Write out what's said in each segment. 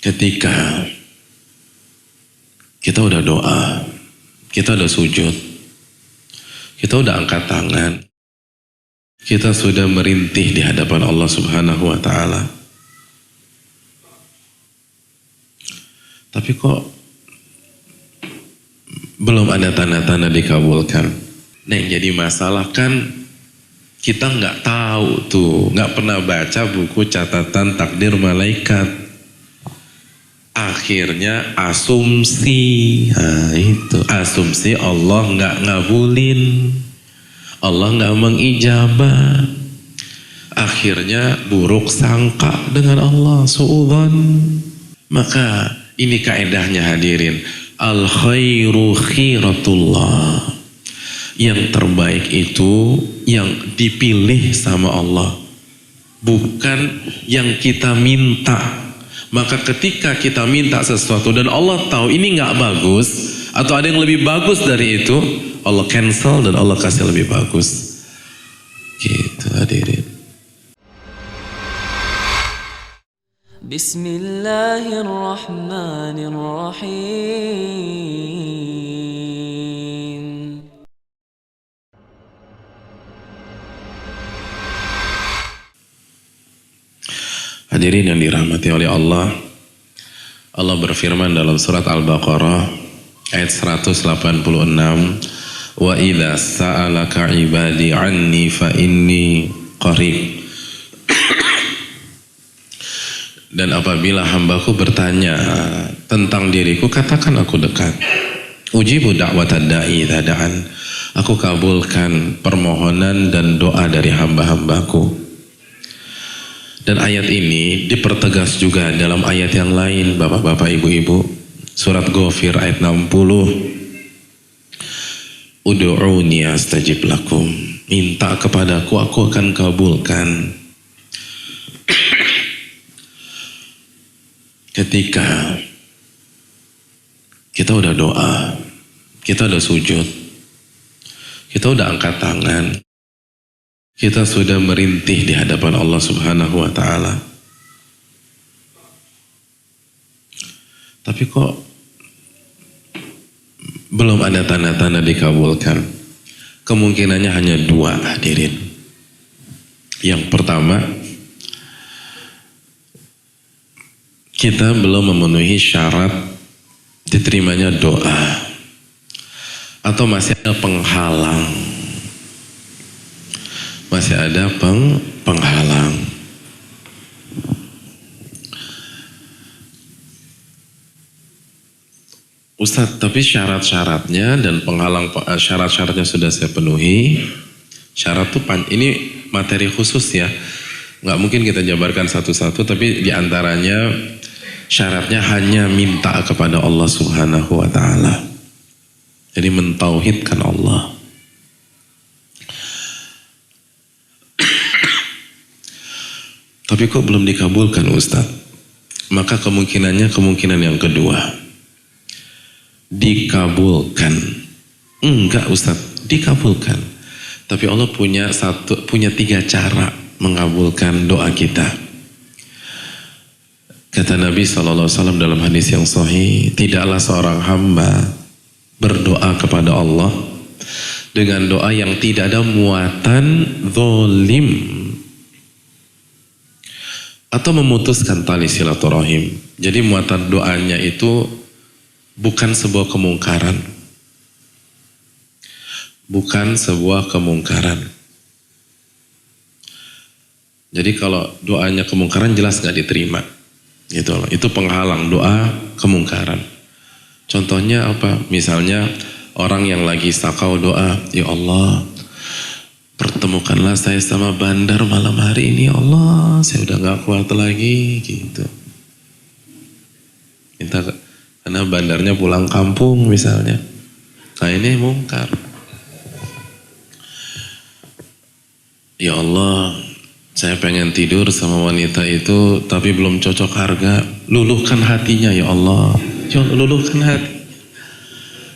ketika kita udah doa, kita udah sujud, kita udah angkat tangan, kita sudah merintih di hadapan Allah Subhanahu wa Ta'ala, tapi kok belum ada tanda-tanda dikabulkan. Nah, yang jadi masalah kan kita nggak tahu tuh, nggak pernah baca buku catatan takdir malaikat. Akhirnya asumsi, itu asumsi Allah nggak ngabulin, Allah nggak mengijabah. Akhirnya buruk sangka dengan Allah, suudzon. Maka ini kaedahnya hadirin, al khairu khiratullah. Yang terbaik itu yang dipilih sama Allah, bukan yang kita minta. Maka ketika kita minta sesuatu dan Allah tahu ini nggak bagus atau ada yang lebih bagus dari itu, Allah cancel dan Allah kasih lebih bagus. Gitu hadirin. Bismillahirrahmanirrahim. Hadirin yang dirahmati oleh Allah, Allah berfirman dalam surat Al-Baqarah ayat 186, wa idza sa'alaka ibadi anni fa inni qarib. Dan apabila hambaku bertanya tentang diriku, katakan aku dekat. Ujibu da'watad da'i idza da'an. Aku kabulkan permohonan dan doa dari hamba-hambaku. Dan ayat ini dipertegas juga dalam ayat yang lain, bapak-bapak, ibu-ibu. Surat Ghafir ayat 60. Ud'uni astajib lakum. Minta kepadaku, aku akan kabulkan. Ketika kita udah doa, kita udah sujud, kita udah angkat tangan, kita sudah merintih di hadapan Allah Subhanahu wa Ta'ala, tapi kok belum ada tanda-tanda dikabulkan. Kemungkinannya hanya dua hadirin. Yang pertama, kita belum memenuhi syarat diterimanya doa, atau masih ada penghalang. Masih ada penghalang. Ustadz, tapi syarat-syaratnya dan penghalang syarat-syaratnya sudah saya penuhi. Syarat tuh ini materi khusus ya, nggak mungkin kita jabarkan satu-satu, tapi diantaranya syaratnya hanya minta kepada Allah Subhanahu wa Ta'ala. Jadi mentauhidkan Allah. Tapi kok belum dikabulkan Ustaz? Maka kemungkinan yang kedua, dikabulkan. Enggak Ustaz, dikabulkan. Tapi Allah punya tiga cara mengabulkan doa kita. Kata Nabi SAW dalam hadis yang sahih, tidaklah seorang hamba berdoa kepada Allah dengan doa yang tidak ada muatan zalim atau memutuskan tali silaturahim. Jadi muatan doanya itu bukan sebuah kemungkaran. Bukan sebuah kemungkaran. Jadi kalau doanya kemungkaran jelas gak diterima. Gitu loh. Itu penghalang doa kemungkaran. Contohnya apa? Misalnya orang yang lagi sakau doa, ya Allah, pertemukanlah saya sama bandar malam hari ini, ya Allah, saya udah gak kuat lagi, gitu. Minta karena bandarnya pulang kampung misalnya. Nah ini mungkar. Ya Allah, saya pengen tidur sama wanita itu, tapi belum cocok harga. Luluhkan hatinya ya Allah. Ya Allah, luluhkan hati.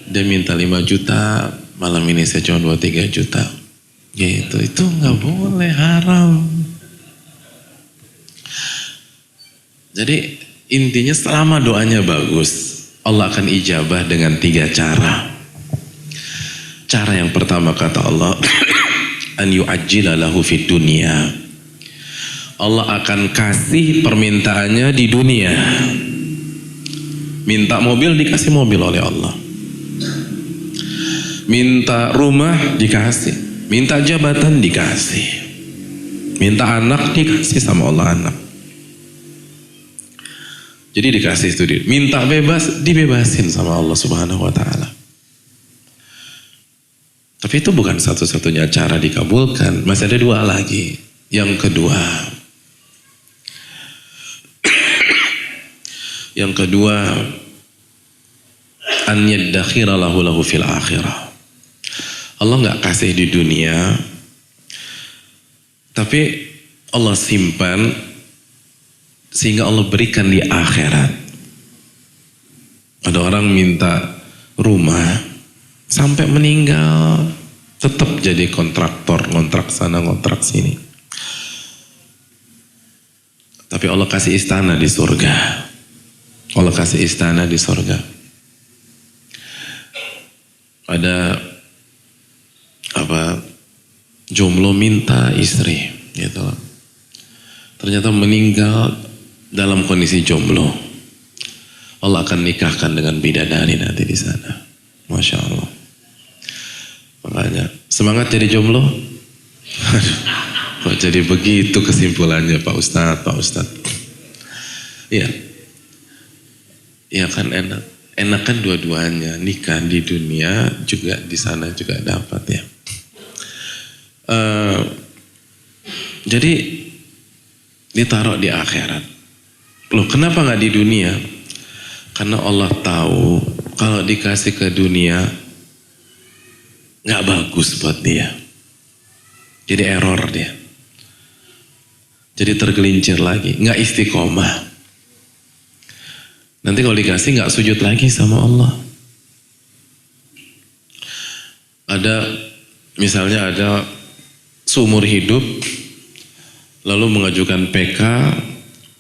Dia minta 5 juta, malam ini saya cuma 2-3 juta. Gitu, itu nggak boleh, haram. Jadi Intinya selama doanya bagus, Allah akan ijabah dengan 3 cara. Cara yang pertama kata Allah, an yu'ajjila lahu fid dunya. Allah akan kasih permintaannya di dunia. Minta mobil dikasih mobil oleh Allah. Minta rumah dikasih. Minta jabatan dikasih. Minta anak dikasih sama Allah anak. Jadi dikasih itu. Minta bebas dibebasin sama Allah Subhanahu wa ta'ala. Tapi itu bukan satu-satunya cara dikabulkan. Masih ada 2 lagi. Yang kedua, an yaddakhira lahu fil akhirah. Allah nggak kasih di dunia, tapi Allah simpan sehingga Allah berikan di akhirat. Ada orang minta rumah sampai meninggal tetap jadi kontraktor, ngontrak sana ngontrak sini. Tapi Allah kasih istana di surga. Allah kasih istana di surga. Ada jomblo minta istri gitu. Ternyata meninggal dalam kondisi jomblo. Allah akan nikahkan dengan bidadari nanti di sana. Masya Allah. Makanya semangat jadi jomblo. Kok jadi begitu kesimpulannya Pak Ustadz? Iya. Ya kan enak. Enak kan dua-duanya, nikah di dunia juga di sana juga dapat ya. Jadi ditaruh di akhirat. Loh kenapa nggak di dunia? Karena Allah tahu kalau dikasih ke dunia nggak bagus buat dia. Jadi error dia. Jadi tergelincir lagi, nggak istiqomah. Nanti kalau dikasih nggak sujud lagi sama Allah. Misalnya ada seumur hidup, lalu mengajukan PK,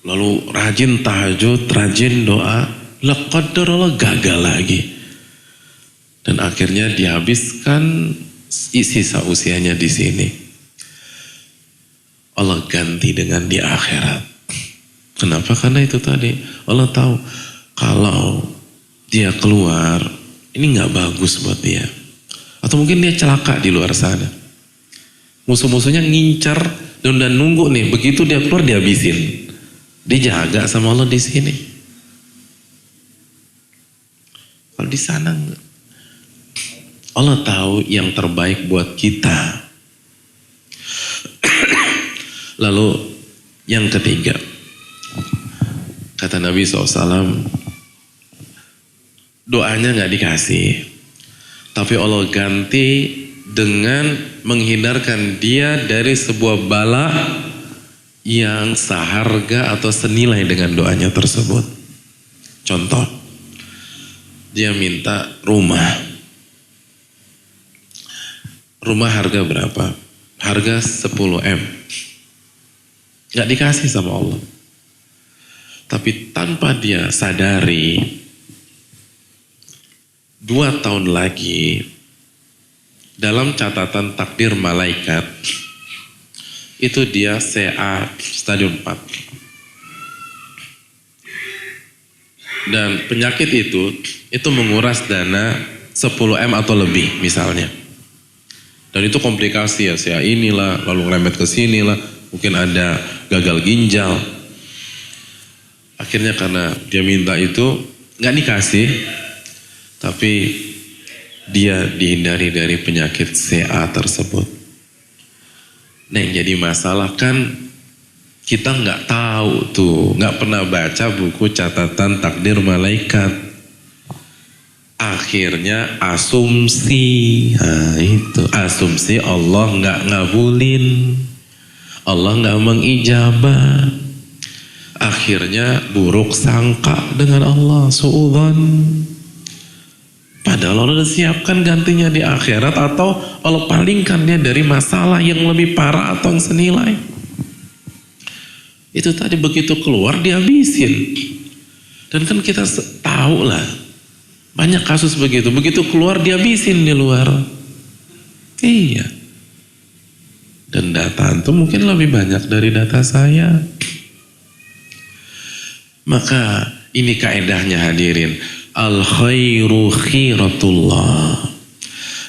lalu rajin tahajud, rajin doa, Allah gagal lagi. Dan akhirnya dihabiskan sisa usianya di sini. Allah ganti dengan di akhirat. Kenapa? Karena itu tadi Allah tahu kalau dia keluar ini nggak bagus buat dia, atau mungkin dia celaka di luar sana. Musuh-musuhnya ngincar dan nunggu nih, begitu dia keluar dihabisin. Dijaga sama Allah di sini. Kalau di sana enggak. Allah tahu yang terbaik buat kita. Lalu yang ketiga, kata Nabi SAW, doanya nggak dikasih, tapi Allah ganti dengan menghindarkan dia dari sebuah bala yang seharga atau senilai dengan doanya tersebut. Contoh, dia minta rumah harga berapa? Harga 10 M. Gak dikasih sama Allah. Tapi tanpa dia sadari, 2 tahun lagi dalam catatan takdir malaikat itu dia CA stadium 4. Dan penyakit itu menguras dana 10 M atau lebih misalnya. Dan itu komplikasi ya, CA inilah, lalu ngerembet ke sini lah, mungkin ada gagal ginjal. Akhirnya karena dia minta itu nggak dikasih, tapi dia dihindari dari penyakit CA tersebut. Nah yang jadi masalah kan kita nggak tahu tuh, nggak pernah baca buku catatan takdir malaikat. Akhirnya asumsi, asumsi Allah nggak ngabulin, Allah nggak mengijabah. Akhirnya buruk sangka dengan Allah, suudzon. Padahal Allah sudah siapkan gantinya di akhirat, atau Allah palingkan dia dari masalah yang lebih parah atau yang senilai. Itu tadi begitu keluar dihabisin. Dan kan kita tahu lah, banyak kasus begitu. Begitu keluar dihabisin di luar. Iya. Dan data itu mungkin lebih banyak dari data saya. Maka ini kaedahnya hadirin. Al khairu khiratullah.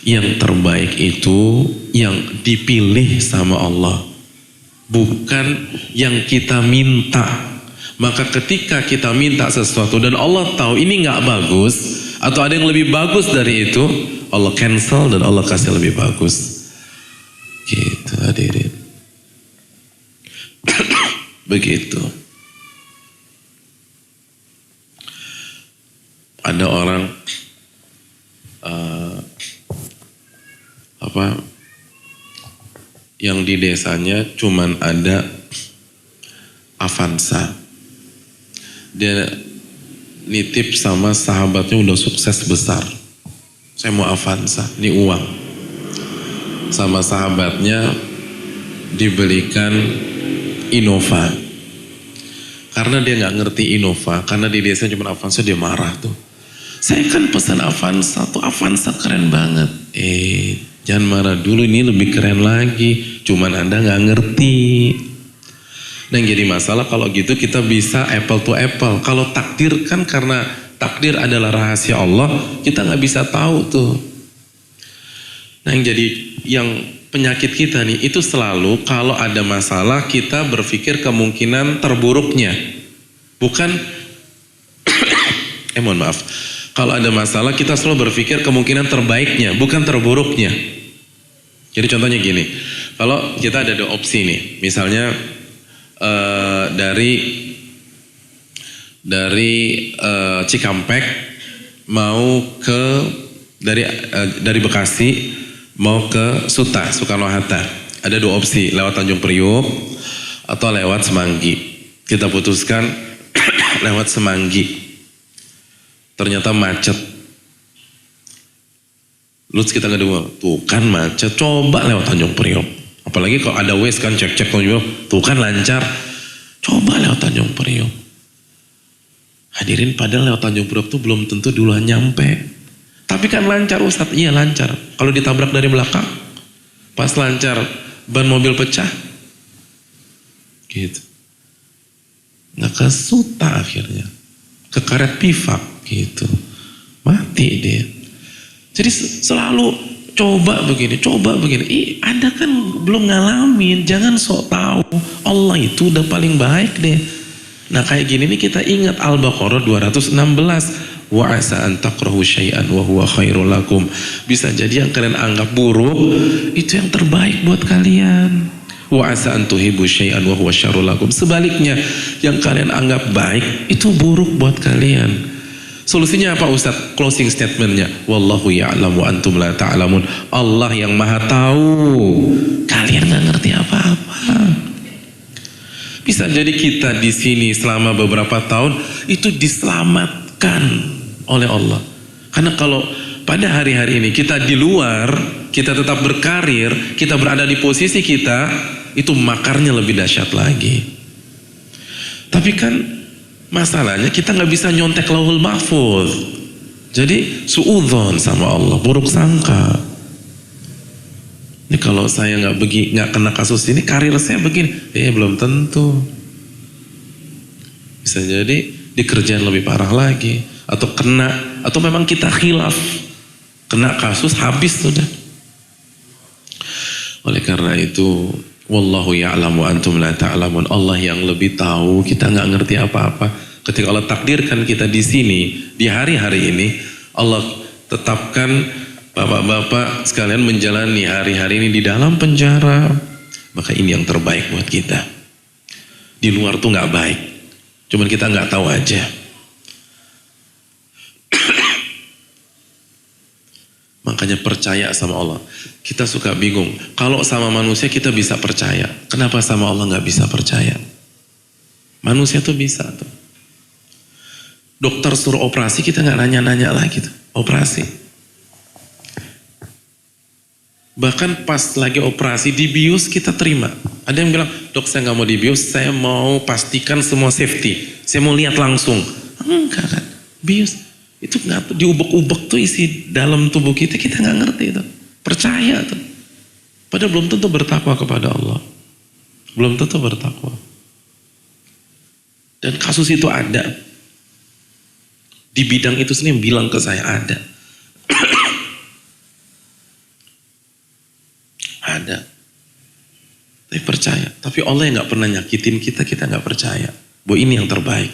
Yang terbaik itu yang dipilih sama Allah. Bukan yang kita minta. Maka ketika kita minta sesuatu dan Allah tahu ini nggak bagus atau ada yang lebih bagus dari itu, Allah cancel dan Allah kasih lebih bagus. Gitu hadirin. Begitu. Ada orang yang di desanya cuman ada Avanza. Dia nitip sama sahabatnya udah sukses besar. Saya mau Avanza, ini uang. Sama sahabatnya dibelikan Innova. Karena dia nggak ngerti Innova, karena di desa cuma Avanza, dia marah tuh. Saya kan pesan Avanza tuh, Avanza keren banget. Jangan marah dulu, ini lebih keren lagi. Cuman Anda nggak ngerti. Nah yang jadi masalah kalau gitu kita bisa apple to apple. Kalau takdir kan karena takdir adalah rahasia Allah, kita nggak bisa tahu tuh. Nah yang penyakit kita nih itu selalu kalau ada masalah kita berpikir kemungkinan terburuknya, bukan mohon maaf. Kalau ada masalah kita selalu berpikir kemungkinan terbaiknya, bukan terburuknya. Jadi contohnya gini, kalau kita ada dua opsi nih, misalnya dari Cikampek mau ke dari Bekasi mau ke Soekarno-Hatta. Ada dua opsi, lewat Tanjung Priuk atau lewat Semanggi. Kita putuskan lewat Semanggi. Ternyata macet. Lutz kita ngedumel, tuh kan macet, coba lewat Tanjung Priok. Apalagi kalau ada Waze kan cek-cek tuh kan lancar. Coba lewat Tanjung Priok. Hadirin padahal lewat Tanjung Priok tuh belum tentu duluan nyampe. Tapi kan lancar Ustadz, iya lancar. Kalau ditabrak dari belakang, pas lancar ban mobil pecah. Gitu. Nggak ke Suta akhirnya. Ke karet pivak gitu. Mati dia. Jadi selalu coba begini. Anda kan belum ngalamin, jangan sok tahu. Allah itu udah paling baik deh. Nah kayak gini nih kita ingat Al-Baqarah 216. Wa asa an takrahu syai'an wa huwa khairul lakum. Bisa jadi yang kalian anggap buruk itu yang terbaik buat kalian. Wa asa an tuhibbu syai'an wa huwa syarrul lakum. Sebaliknya, yang kalian anggap baik itu buruk buat kalian. Solusinya apa Ustaz? Closing statementnya, wallahu ya'lamu antum la ta'lamun. Allah yang maha tahu, kalian nggak ngerti apa-apa. Bisa jadi kita di sini selama beberapa tahun itu diselamatkan oleh Allah. Karena kalau pada hari-hari ini kita di luar, kita tetap berkarir, kita berada di posisi kita, itu makarnya lebih dahsyat lagi. Tapi kan masalahnya kita nggak bisa nyontek lauhul mahfuz. Jadi suudzon sama Allah, buruk sangka. Ini kalau saya nggak kena kasus ini, karir saya begini, belum tentu. Bisa jadi di kerjaan lebih parah lagi, atau atau memang kita khilaf, kena kasus habis sudah. Oleh karena itu, wallahu ya'lamu antum la ta'lamun. Allah yang lebih tahu, kita nggak ngerti apa-apa. Ketika Allah takdirkan kita di sini, di hari-hari ini, Allah tetapkan bapak-bapak sekalian menjalani hari-hari ini di dalam penjara. Maka ini yang terbaik buat kita. Di luar tuh nggak baik, cuman kita nggak tahu aja. Makanya percaya sama Allah. Kita suka bingung. Kalau sama manusia kita bisa percaya, kenapa sama Allah nggak bisa percaya? Manusia tuh bisa tuh. Dokter suruh operasi, kita nggak nanya-nanya lagi tuh. Operasi. Bahkan pas lagi operasi dibius kita terima. Ada yang bilang, dok saya nggak mau dibius, saya mau pastikan semua safety. Saya mau lihat langsung. Enggak kan, bius. Itu nggak diubek-ubek tuh isi dalam tubuh kita nggak ngerti itu. Percaya tuh. Padahal belum tentu bertakwa kepada Allah. Belum tentu bertakwa. Dan kasus itu ada. Di bidang itu sendiri yang bilang ke saya ada. Ada. Tapi percaya. Tapi Allah yang gak pernah nyakitin kita gak percaya. Bahwa ini yang terbaik.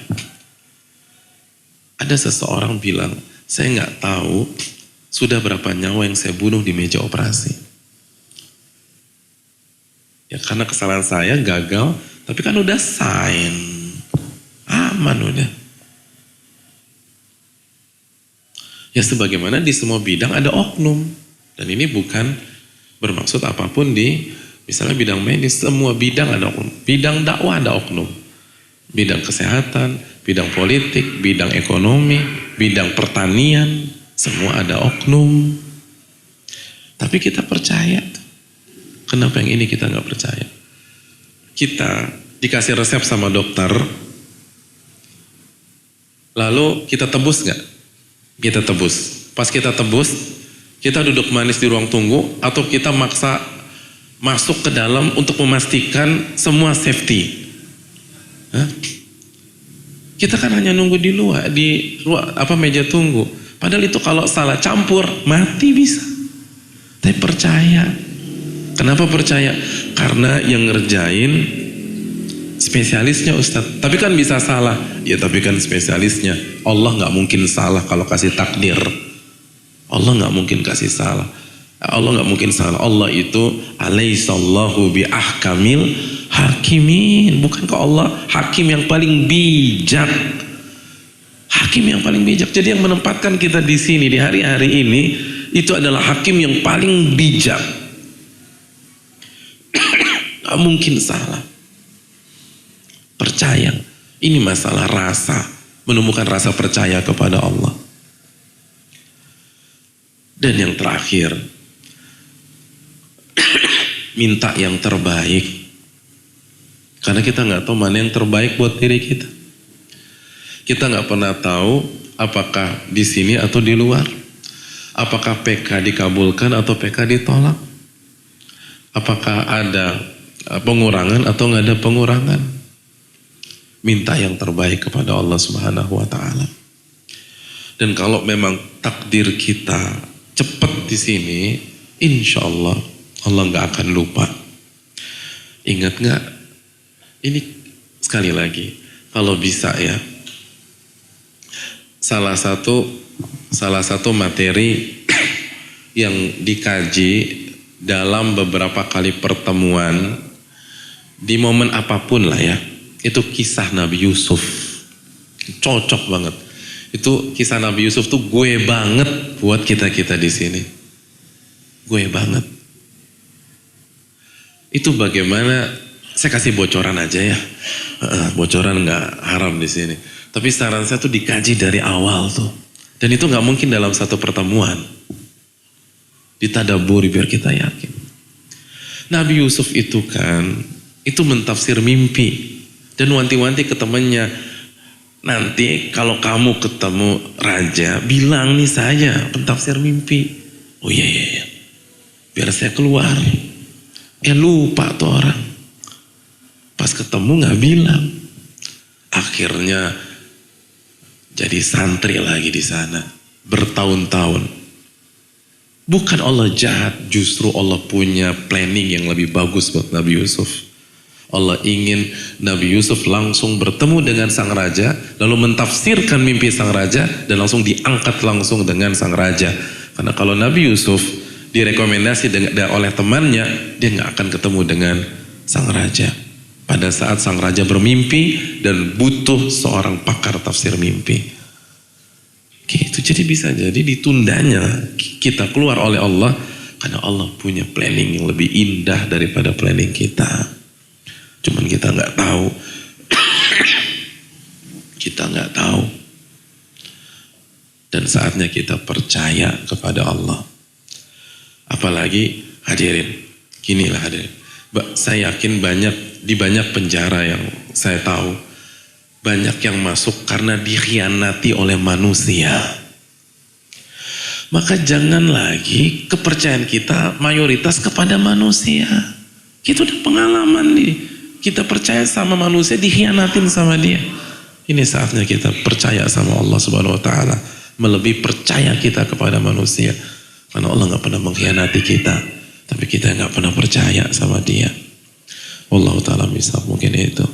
Ada seseorang bilang, saya gak tahu sudah berapa nyawa yang saya bunuh di meja operasi. Ya karena kesalahan saya gagal, tapi kan udah sign. Aman udah. Ya sebagaimana di semua bidang ada oknum. Dan ini bukan bermaksud apapun di misalnya bidang medis, semua bidang ada oknum. Bidang dakwah ada oknum. Bidang kesehatan, bidang politik, bidang ekonomi, bidang pertanian, semua ada oknum. Tapi kita percaya. Kenapa yang ini kita gak percaya? Kita dikasih resep sama dokter, lalu kita tebus gak? Kita tebus. Pas kita tebus, kita duduk manis di ruang tunggu atau kita maksa masuk ke dalam untuk memastikan semua safety. Hah? Kita kan hanya nunggu di luar, meja tunggu. Padahal itu kalau salah campur, mati bisa. Tapi percaya. Kenapa percaya? Karena yang ngerjain spesialisnya Ustadz. Tapi kan bisa salah. Ya tapi kan spesialisnya. Allah gak mungkin salah kalau kasih takdir. Allah gak mungkin kasih salah. Allah gak mungkin salah. Allah itu alaihissallahu bi ahkamil hakimin. Bukankah Allah hakim yang paling bijak? Hakim yang paling bijak. Jadi yang menempatkan kita di sini di hari-hari ini itu adalah hakim yang paling bijak. Gak mungkin salah. Percaya. Ini masalah rasa. Menemukan rasa percaya kepada Allah. Dan yang terakhir, minta yang terbaik. Karena kita nggak tahu mana yang terbaik buat diri kita. Kita nggak pernah tahu apakah di sini atau di luar. Apakah PK dikabulkan atau PK ditolak. Apakah ada pengurangan atau nggak ada pengurangan. Minta yang terbaik kepada Allah Subhanahu wa Ta'ala. Dan kalau memang takdir kita cepat di sini, insya Allah nggak akan lupa. Ingat nggak? Ini sekali lagi, kalau bisa ya, salah satu materi yang dikaji dalam beberapa kali pertemuan di momen apapun lah ya. Itu kisah Nabi Yusuf. Cocok banget. Itu kisah Nabi Yusuf tuh gue banget buat kita-kita di sini. Gue banget. Itu bagaimana, saya kasih bocoran aja ya. Bocoran nggak haram di sini. Tapi saran saya tuh dikaji dari awal tuh. Dan itu nggak mungkin dalam satu pertemuan. Ditadaburi biar kita yakin. Nabi Yusuf itu kan, itu mentafsir mimpi. Dan wanti-wanti ke temannya, nanti kalau kamu ketemu raja, bilang nih saya pentafsir mimpi. Oh iya, biar saya keluar. Lupa tuh orang. Pas ketemu gak bilang. Akhirnya jadi santri lagi di sana. Bertahun-tahun. Bukan Allah jahat, justru Allah punya planning yang lebih bagus buat Nabi Yusuf. Allah ingin Nabi Yusuf langsung bertemu dengan sang raja, lalu mentafsirkan mimpi sang raja, dan langsung diangkat langsung dengan sang raja. Karena kalau Nabi Yusuf direkomendasi oleh temannya, dia nggak akan ketemu dengan sang raja. Pada saat sang raja bermimpi dan butuh seorang pakar tafsir mimpi. Gitu, jadi bisa jadi ditundanya kita keluar oleh Allah, karena Allah punya planning yang lebih indah daripada planning kita. Cuman kita nggak tahu. Kita nggak tahu. Dan saatnya kita percaya kepada Allah. Apalagi hadirin, ginilah hadirin. Saya yakin di banyak penjara yang saya tahu, banyak yang masuk karena dikhianati oleh manusia. Maka jangan lagi kepercayaan kita mayoritas kepada manusia. Kita udah pengalaman nih. Kita percaya sama manusia, dikhianatin sama dia. Ini saatnya kita percaya sama Allah Subhanahu Wa Taala, melebihi percaya kita kepada manusia. Karena Allah nggak pernah mengkhianati kita, tapi kita nggak pernah percaya sama Dia. Allah Taala bisa mungkin itu.